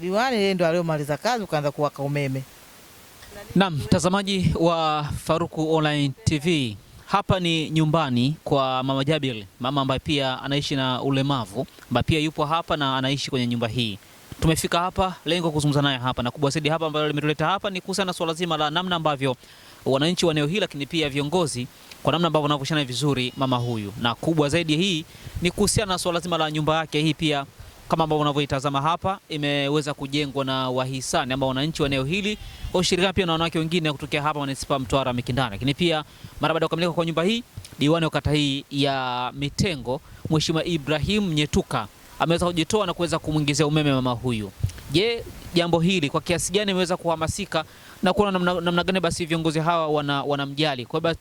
Diwani yeye ndo aliyomaliza kazi ukaanza kuwaka umeme. Naam, mtazamaji wa Faruku Online TV. Hapa ni nyumbani kwa Mama Jabir, mama ambaye pia anaishi na ulemavu, ambaye pia yupo hapa na anaishi kwenye nyumba hii. Tumefika hapa lengo kuzungumza naye hapa, na kubwa zaidi hapa ambalo limetuleta hapa ni kuhusiana na swala zima la namna ambavyo wananchi wa eneo hili lakini pia viongozi kwa namna ambavyo wanavyoshana vizuri mama huyu, na kubwa zaidi hii ni kuhusiana na swala zima la nyumba yake hii pia kama ambavyo unavyoitazama hapa imeweza kujengwa na wahisani ambao wananchi wa eneo hili kwa ushirikiano pia na wanawake wengine kutokea hapa Manispaa Mtwara Mikindani. Lakini pia mara baada ya kukamilika kwa nyumba hii, diwani wa kata hii ya Mitengo Mheshimiwa Ibrahim Nyetuka ameweza kujitoa na kuweza kumwingizia umeme mama huyu. Je, jambo hili kwa kiasi gani imeweza kuhamasika na kuona namna gani basi viongozi hawa wanamjali? Kwa hiyo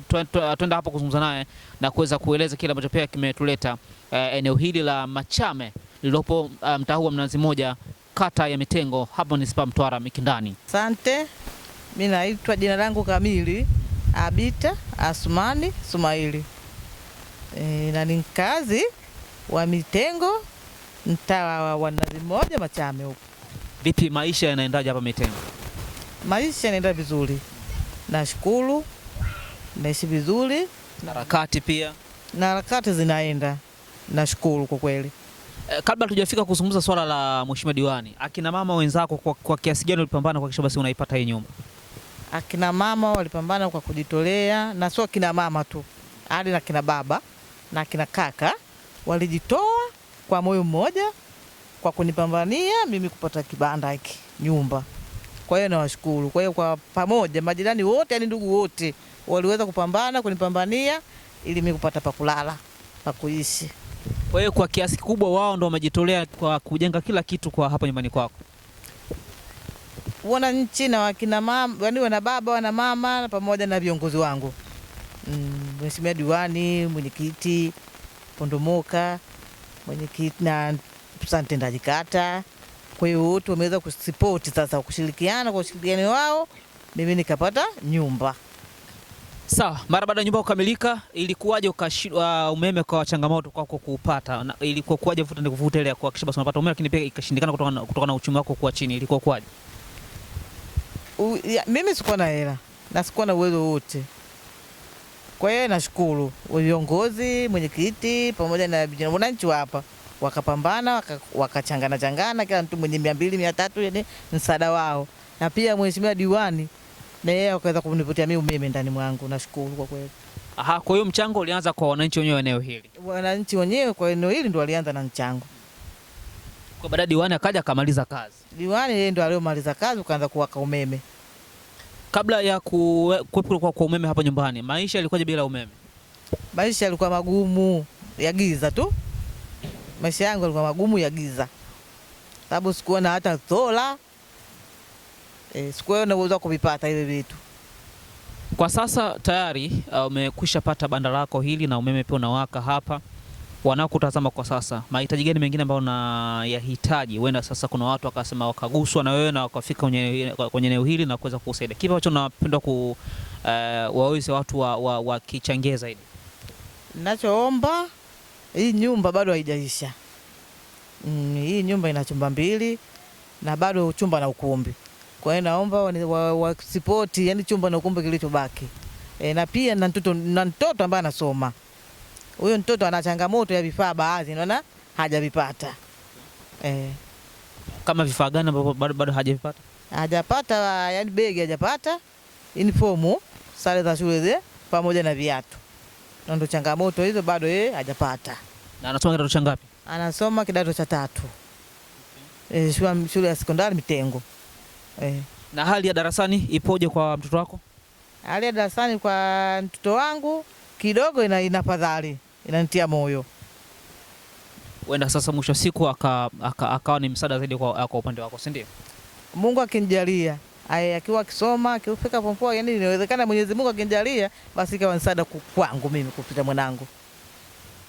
tutaenda hapo kuzungumza naye na kuweza kueleza kile ambacho pia kimetuleta eneo hili la Machame lilopo mtaa wa Mnazi Mmoja, kata ya Mitengo, hapa Manispaa Mtwara Mikindani. Asante. Mimi naitwa jina langu kamili Abita Asmani Sumaili. Na ni mkazi wa Mitengo, mtaa wa Mnazi Mmoja, Machame huko. Vipi maisha yanaendaje hapa Mitengo? Maisha yanaenda vizuri. Nashukuru. Naishi vizuri. Harakati pia. Na harakati zinaenda. Nashukuru kwa kweli. Kabla tujafika kuzungumza swala la Mheshimiwa Diwani, akina mama wenzako kwa kiasi gani walipambana kuhakikisha basi unaipata hii nyumba? Akina mama walipambana kwa kujitolea, na sio kina mama tu, hadi na kina baba na kina kaka walijitoa kwa moyo mmoja kwa kunipambania mimi kupata kibanda hiki, nyumba. Kwa hiyo nawashukuru. Kwa hiyo kwa pamoja majirani wote, yani ndugu wote waliweza kupambana kunipambania ili mimi kupata pa kulala, pa kuishi. Kwa hiyo kwa kiasi kikubwa wao ndio wamejitolea kwa kujenga kila kitu kwa hapa nyumbani kwako. Wananchi na wakina mama, yani wana baba, wana mama pamoja na viongozi wangu. Mheshimiwa Diwani, mwenyekiti Pondomoka, mwenyekiti na mtendaji kata. Kwa hiyo wote wameweza kusupport sasa, kushirikiana kwa ushirikiano wao mimi nikapata nyumba. Sawa, mara baada ya nyumba kukamilika, ilikuwaje umeme kwa changamoto kwako kuupata? Ilikuwa kwaje vuta ile kuhakikisha basi unapata umeme, lakini pia ikashindikana kutokana na uchumi wako kwa chini, ilikuwa kwaje? Mimi sikuwa na hela na sikuwa na uwezo wote. Kwa hiyo nashukuru viongozi, mwenyekiti pamoja na wananchi hapa wakapambana, wakachangana kila mtu mwenye 200 300 yani msaada wao, na pia Mheshimiwa Diwani na yeye akaweza kunipatia mimi umeme ndani mwangu. Nashukuru kwa kweli. Aha, kwa hiyo mchango ulianza kwa wananchi wenyewe eneo hili. Wananchi wenyewe kwa eneo hili ndio walianza na mchango. Kwa baada diwani akaja akamaliza kazi. Diwani yeye ndio aliyomaliza kazi ukaanza kuwaka umeme. Kabla ya kuwepo kwa umeme hapa nyumbani, maisha yalikuwaje bila umeme? Maisha yalikuwa magumu ya giza tu. Maisha yangu yalikuwa magumu ya giza. Sababu sikuwa na hata sola. Sikuwa na uwezo kuvipata hivi vitu. Kwa sasa tayari umekwisha pata banda lako hili na umeme pia unawaka hapa. Wanakutazama kwa sasa, mahitaji gani mengine ambayo unayahitaji? Wenda sasa kuna watu wakasema wakaguswa na wewe na wakafika kwenye eneo hili na kuweza kusaidia. Kipi ambacho unapenda waweze watu wakichangia zaidi? Ninachoomba, hii nyumba bado haijaisha. Hii nyumba ina chumba 2 na bado chumba na ukumbi. Kwa hiyo naomba wa support yani chumba na ukumbi kilichobaki. Na pia na mtoto ambaye anasoma. Huyo mtoto ana changamoto ya vifaa baadhi, unaona hajavipata. Kama vifaa gani ambavyo bado hajavipata? Hajapata yani begi hajapata, uniform, sare za shule pamoja na viatu. Ndio changamoto hizo bado yeye hajapata. Na anasoma kidato cha ngapi? Anasoma kidato cha 3. Shule ya sekondari Mitengo. Na hali ya darasani ipoje kwa mtoto wako? Hali ya darasani kwa mtoto wangu kidogo inafadhali, inanitia moyo. Wenda sasa mwisho siku akawa ni msaada zaidi kwa upande wako, si ndio? Mungu akinijalia, akiwa akisoma, akifika form 4, yani inawezekana Mwenyezi Mungu akinijalia basi ikawa msaada kwangu mimi kupita mwanangu.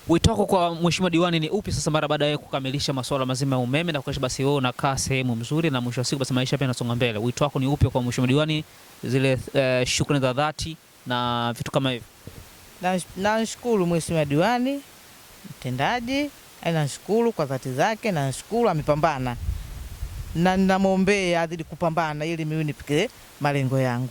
Wito wako kwa Mheshimiwa Diwani ni upi sasa mara baada ya kukamilisha masuala mazima ya umeme na kuhakikisha basi wewe unakaa sehemu nzuri na mwisho wa siku basi maisha pia yanasonga mbele? Wito wako ni upi kwa Mheshimiwa Diwani, zile shukrani za dhati na vitu kama hivyo? Nashukuru Mheshimiwa Diwani mtendaji, nashukuru kwa dhati zake, nashukuru amepambana. na ninamwombea azidi kupambana ili mimi nipike malengo yangu.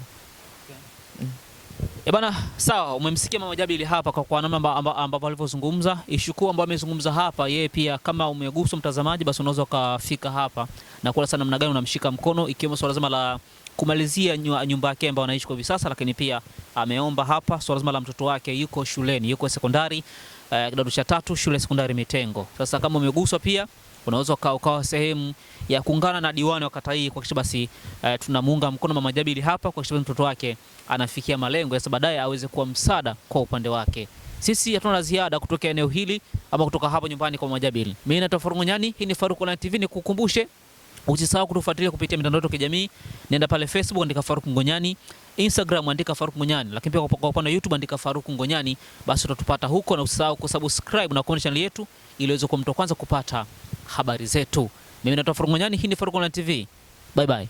Bana, sawa, umemsikia Mama Jabir hapa kwa namna ambavyo alivyozungumza. Issue kuu ambayo amezungumza hapa, yeye pia kama umeguswa mtazamaji, basi unaweza ukafika hapa na kuona sana namna gani unamshika mkono, ikiwemo swala zima la kumalizia nyumba yake ambayo anaishi kwa hivi sasa, lakini pia ameomba hapa swala zima la mtoto wake, yuko shuleni, yuko sekondari kidato cha 3 shule sekondari Mitengo. Sasa kama umeguswa pia unaweza ukawa sehemu ya kuungana na diwani wa kata hii kuhakikisha basi tunamuunga mkono Mama Jabir hapa kuhakikisha mtoto wake anafikia malengo ya baadaye aweze kuwa msaada kwa upande wake. Sisi hatuna ziada kutoka eneo hili ama kutoka hapa nyumbani kwa Mama Jabir. Mimi naitwa Faruku Ngonyani, hii ni Faruku Online TV. Nikukumbushe usisahau kutufuatilia kupitia mitandao yetu ya kijamii. Nenda pale Facebook andika Faruku Ngonyani, Instagram andika Faruku Ngonyani, lakini pia kwa upande wa YouTube andika Faruku Ngonyani, basi utatupata huko, na usisahau kusubscribe na comment channel yetu ili uweze kuwa mtu wa kwanza kupata habari zetu. Mimi naitwa Faruku Ngonyani, hii ni Faruku Online TV. Bye bye.